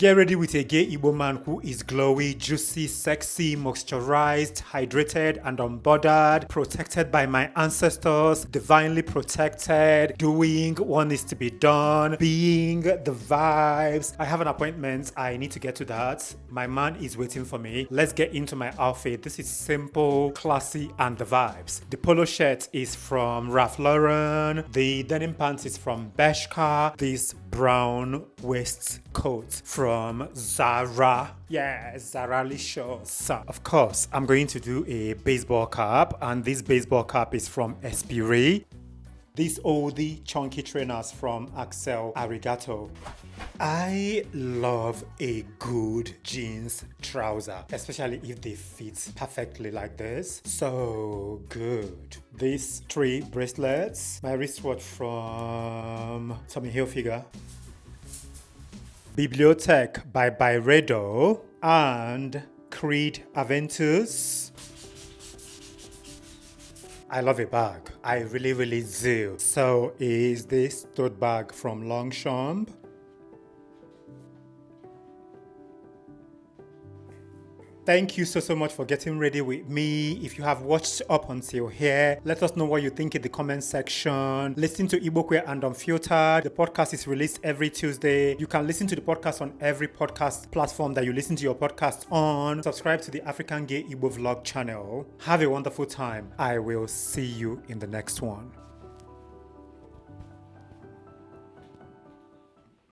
Get ready with a gay Igbo man who is glowy, juicy, sexy, moisturized, hydrated, and unbothered, protected by my ancestors, divinely protected, doing what needs to be done, being the vibes. I have an appointment. I need to get to that. My man is waiting for me. Let's get into my outfit. This is simple, classy, and the vibes. The polo shirt is from Ralph Lauren. The denim pants is from Bershka. This brown waistcoat from Zara. Yeah, Zara-licious. Of course, I'm going to do a baseball cap, and this baseball cap is from Esprit. These oldie chunky trainers from Axel Arigato. I love a good jeans trouser, especially if they fit perfectly like this. So good. These 3 bracelets. My wristwatch from Tommy Hilfiger. Bibliothèque by Byredo and Creed Aventus. I love a bag. I really do. So is this tote bag from Longchamp. Thank you so much for getting ready with me. If you have watched up until here, let us know what you think in the comment section. Listen to Igbo Queer and Unfiltered. The podcast is released every Tuesday. You can listen to the podcast on every podcast platform that you listen to your podcast on. Subscribe to the African Gay Igbo Vlog channel. Have a wonderful time. I will see you in the next one.